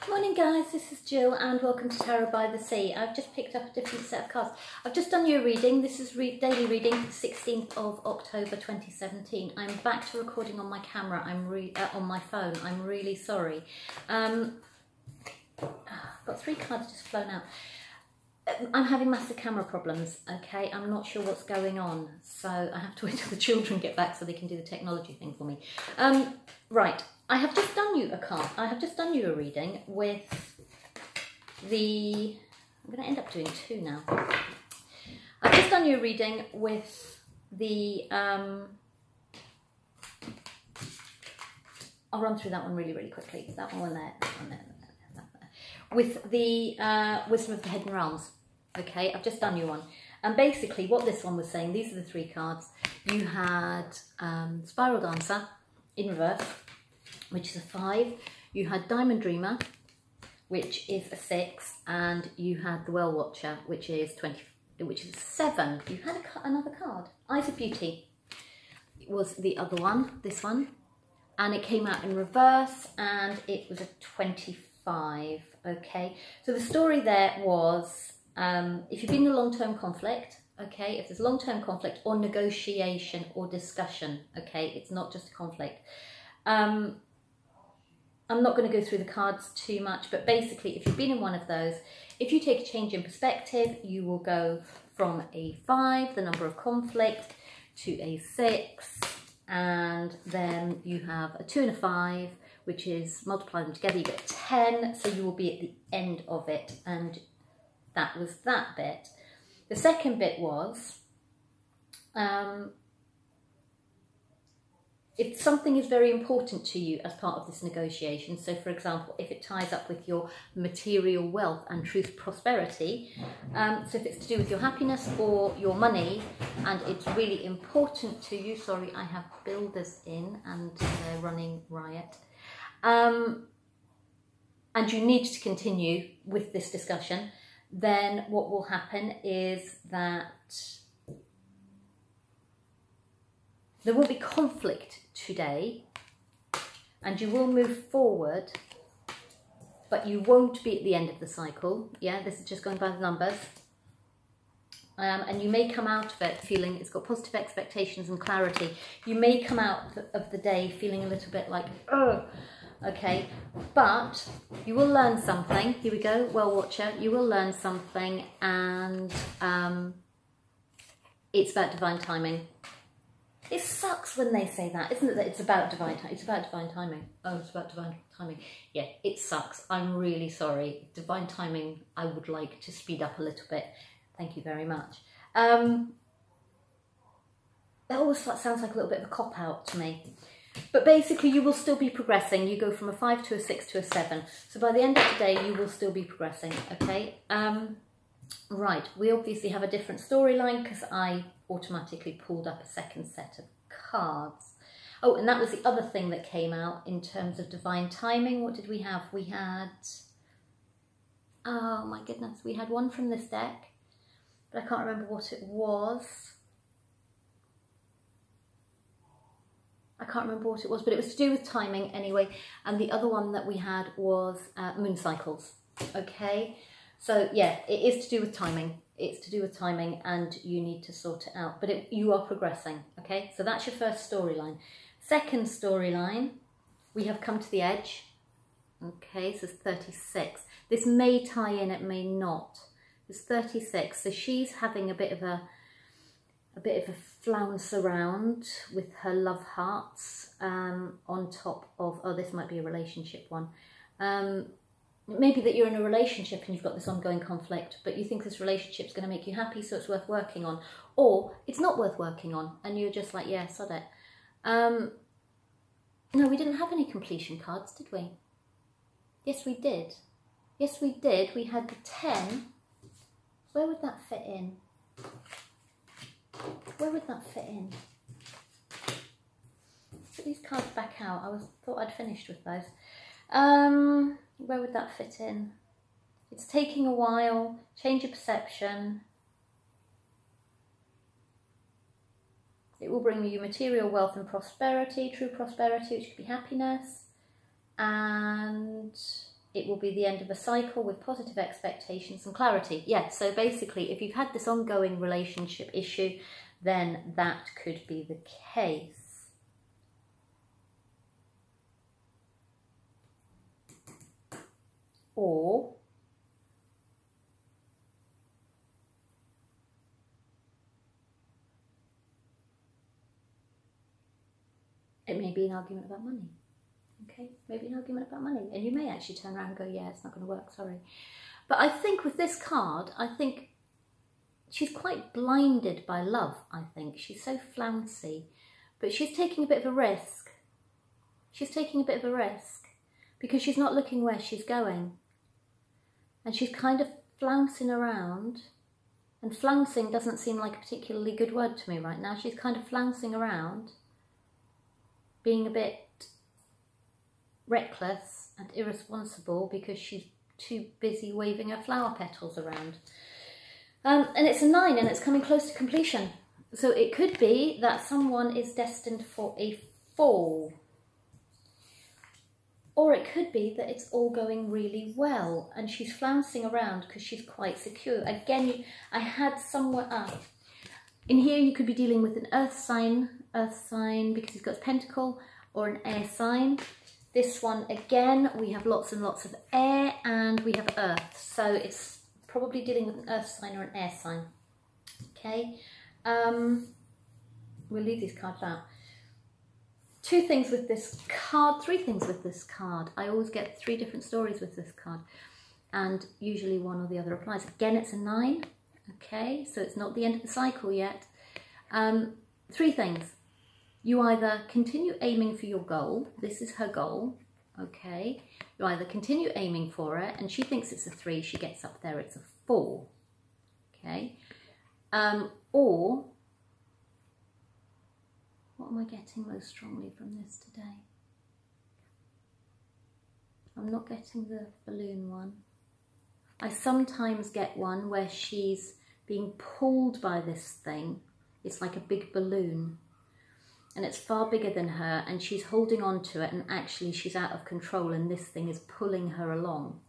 Morning guys, this is Jill and welcome to Tarot by the Sea. I've just picked up a different set of cards. I've just done you a reading. This is daily reading, 16th of October 2017. I'm back to recording on my camera. On my phone. I'm really sorry. I've got 3 cards just flown out. I'm having massive camera problems, okay? I'm not sure what's going on, so I have to wait till the children get back so they can do the technology thing for me. Right, I have just done you a card. I have just done you a reading with the... I'm going to end up doing 2 now. I've just done you a reading with the... I'll run through that one really quickly. That one there, that one there. With the Wisdom of the Hidden Realms. Okay, I've just done you one. And basically what this one was saying, these are the 3 cards. You had Spiral Dancer in reverse, which is a 5. You had Diamond Dreamer, which is a 6. And you had the Well Watcher, which is 7. You had another card. Eyes of Beauty was the other one, this one. And it came out in reverse and it was a 25. Okay, so the story there was, if you've been in a long-term conflict, okay, if there's long-term conflict or negotiation or discussion, okay, it's not just a conflict. I'm not going to go through the cards too much, but basically if you've been in one of those, if you take a change in perspective, you will go from a 5, the number of conflict, to a 6, and then you have a 2 and a 5, which is multiply them together, you get 10, so you will be at the end of it, and that was that bit. The second bit was, if something is very important to you as part of this negotiation, so for example, if it ties up with your material wealth and truth prosperity, so if it's to do with your happiness or your money, and it's really important to you, sorry, I have builders in and they're running riot, and you need to continue with this discussion, then what will happen is that there will be conflict today and you will move forward, but you won't be at the end of the cycle. Yeah, this is just going by the numbers. And you may come out of it feeling it's got positive expectations and clarity. You may come out of the day feeling a little bit like, oh, okay, but you will learn something. Here we go, Well Watcher. You will learn something, and it's about divine timing. It sucks when they say that, isn't it? That it's about divine timing. It's about divine timing. Oh, it's about divine timing. Yeah, it sucks. I'm really sorry. Divine timing, I would like to speed up a little bit. Thank you very much. That always sounds like a little bit of a cop-out to me. But basically, you will still be progressing. You go from a 5 to a 6 to a 7. So by the end of the day, you will still be progressing, okay? Right, we obviously have a different storyline because I automatically pulled up a second set of cards. Oh, and that was the other thing that came out in terms of divine timing. What did we have? We had... oh my goodness, we had one from this deck, but I can't remember what it was. I can't remember what it was, but it was to do with timing anyway. And the other one that we had was moon cycles. Okay, so yeah, it is to do with timing. It's to do with timing, and you need to sort it out. But you are progressing. Okay, so that's your first storyline. Second storyline, we have come to the edge. Okay, so it's 36. This may tie in, it may not. It's 36. So she's having a bit of a flounce around with her love hearts on top of, oh, this might be a relationship one. Maybe that you're in a relationship and you've got this ongoing conflict, but you think this relationship's going to make you happy, so it's worth working on. Or it's not worth working on and you're just like, yeah, sod it. No, we didn't have any completion cards, did we? Yes, we did. Yes, we did. We had the 10. Where would that fit in? Where would that fit in? Put these cards back out. I thought I'd finished with those. Where would that fit in? It's taking a while. Change of perception. It will bring you material wealth and prosperity, true prosperity, which could be happiness. And it will be the end of a cycle with positive expectations and clarity. Yeah, so basically, if you've had this ongoing relationship issue, then that could be the case. Or it may be an argument about money. Okay, maybe an argument about money. And you may actually turn around and go, yeah, it's not going to work, sorry. But I think with this card, I think she's quite blinded by love, I think. She's so flouncy. But she's taking a bit of a risk. She's taking a bit of a risk because she's not looking where she's going. And she's kind of flouncing around. And flouncing doesn't seem like a particularly good word to me right now. She's kind of flouncing around, being a bit reckless and irresponsible because she's too busy waving her flower petals around. And it's a 9 and it's coming close to completion. So it could be that someone is destined for a fall. Or it could be that it's all going really well and she's flouncing around because she's quite secure. Again, I had somewhere up. In here you could be dealing with an earth sign because he's got his pentacle, or an air sign. This one, again, we have lots and lots of air and we have earth. So it's probably dealing with an earth sign or an air sign. Okay, we'll leave these cards out. 2 things with this card, 3 things with this card. I always get 3 different stories with this card and usually one or the other applies. Again, it's a 9. Okay, so it's not the end of the cycle yet. 3 things. You either continue aiming for your goal. This is her goal. Okay, you either continue aiming for it and she thinks it's a 3, she gets up there, it's a 4. Okay, or what am I getting most strongly from this today? I'm not getting the balloon one. I sometimes get one where she's being pulled by this thing. It's like a big balloon and it's far bigger than her and she's holding on to it and actually she's out of control and this thing is pulling her along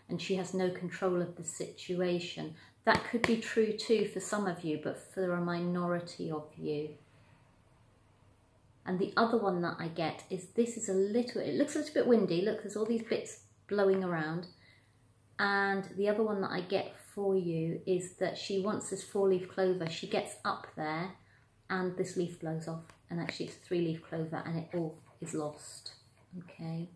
and she has no control of the situation. That could be true too for some of you, but for a minority of you. And the other one that I get is this is a little, it looks a little bit windy. Look, there's all these bits blowing around. And the other one that I get for you is that she wants this 4-leaf clover. She gets up there and this leaf blows off. And actually it's a 3-leaf clover and it all is lost. Okay.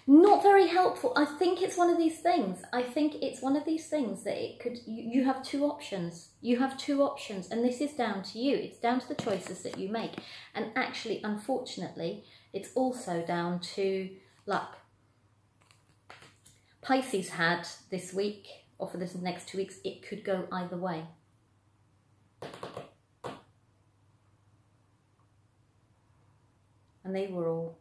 Not very helpful. I think it's one of these things. I think it's one of these things that it could, you have 2 options. You have 2 options and this is down to you. It's down to the choices that you make. And actually, unfortunately, it's also down to luck. Pisces had this week, or for this next 2 weeks, it could go either way. And they were all,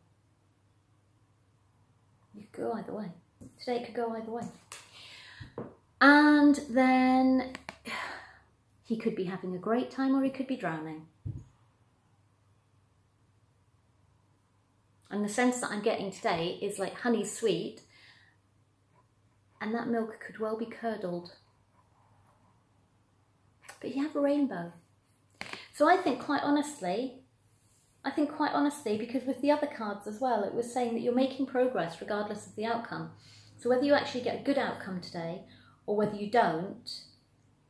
you could go either way. Today it could go either way. And then he could be having a great time or he could be drowning. And the sense that I'm getting today is like honey sweet, and that milk could well be curdled. But you have a rainbow. So I think quite honestly, because with the other cards as well, it was saying that you're making progress regardless of the outcome. So whether you actually get a good outcome today or whether you don't,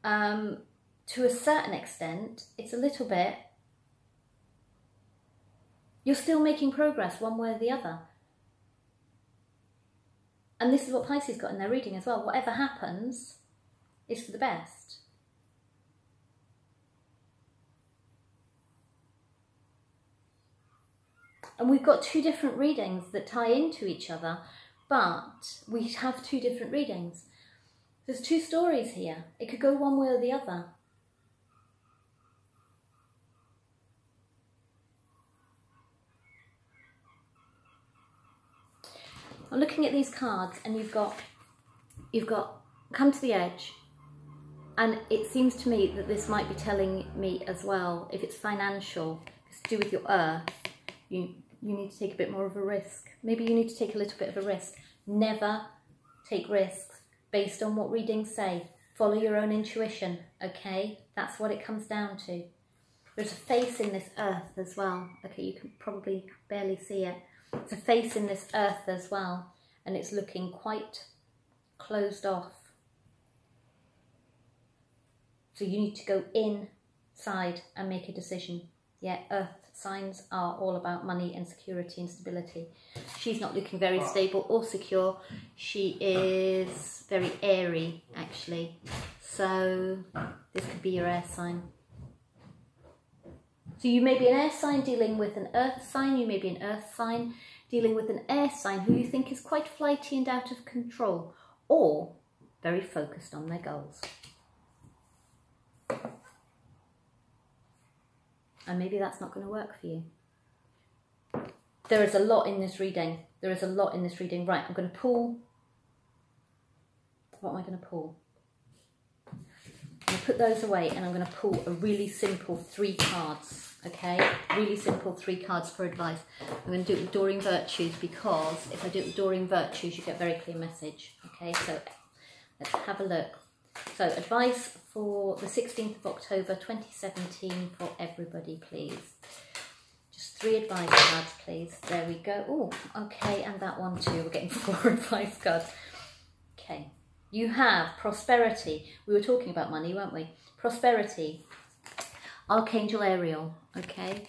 to a certain extent, it's a little bit, you're still making progress one way or the other. And this is what Pisces got in their reading as well. Whatever happens is for the best. And we've got 2 different readings that tie into each other, but we have 2 different readings. There's 2 stories here. It could go one way or the other. I'm looking at these cards and you've got come to the edge, and it seems to me that this might be telling me as well, if it's financial, it's to do with your earth, you need to take a bit more of a risk. Maybe you need to take a little bit of a risk. Never take risks based on what readings say. Follow your own intuition, okay? That's what it comes down to. There's a face in this earth as well. Okay, you can probably barely see it. It's a face in this earth as well, and it's looking quite closed off. So you need to go inside and make a decision. Yeah, earth signs are all about money and security and stability. She's not looking very stable or secure. She is very airy, actually. So this could be your air sign. So you may be an air sign dealing with an earth sign. You may be an earth sign dealing with an air sign who you think is quite flighty and out of control, or very focused on their goals. And maybe that's not going to work for you. There is a lot in this reading. There is a lot in this reading. Right, I'm going to pull. What am I going to pull? I'm going to put those away, and I'm going to pull a really simple 3 cards. Okay, really simple 3 cards for advice. I'm going to do it with Doreen Virtues, because if I do it with Doreen Virtues, you get a very clear message. Okay, so let's have a look. So advice for the 16th of October 2017 for everybody, please. Just 3 advice cards, please. There we go. Oh, okay, and that one too. We're getting 4 advice cards. Okay, you have prosperity. We were talking about money, weren't we? Prosperity. Archangel Ariel, okay?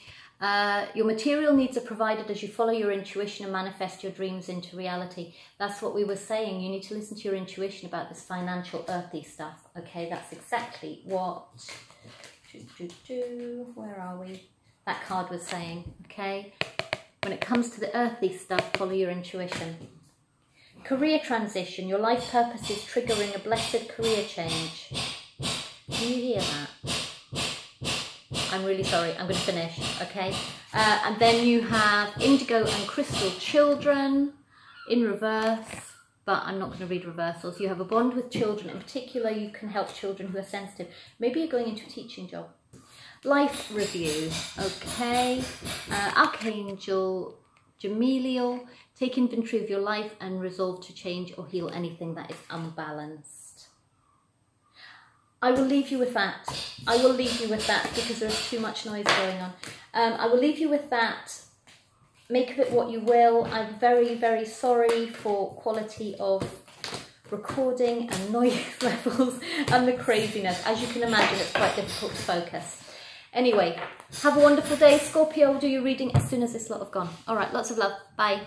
Your material needs are provided as you follow your intuition and manifest your dreams into reality. That's what we were saying. You need to listen to your intuition about this financial, earthy stuff, okay? That's exactly what... Where are we? That card was saying, okay? When it comes to the earthy stuff, follow your intuition. Career transition. Your life purpose is triggering a blessed career change. Can you hear that? I'm really sorry, I'm going to finish, okay? And then you have indigo and crystal children in reverse, but I'm not going to read reversals. You have a bond with children. In particular, you can help children who are sensitive. Maybe you're going into a teaching job. Life review, okay? Archangel Jamiliel, take inventory of your life and resolve to change or heal anything that is unbalanced. I will leave you with that. I will leave you with that because there's too much noise going on. I will leave you with that. Make of it what you will. I'm very, very sorry for quality of recording and noise levels and the craziness. As you can imagine, it's quite difficult to focus. Anyway, have a wonderful day. Scorpio will do your reading as soon as this lot have gone. All right, lots of love. Bye.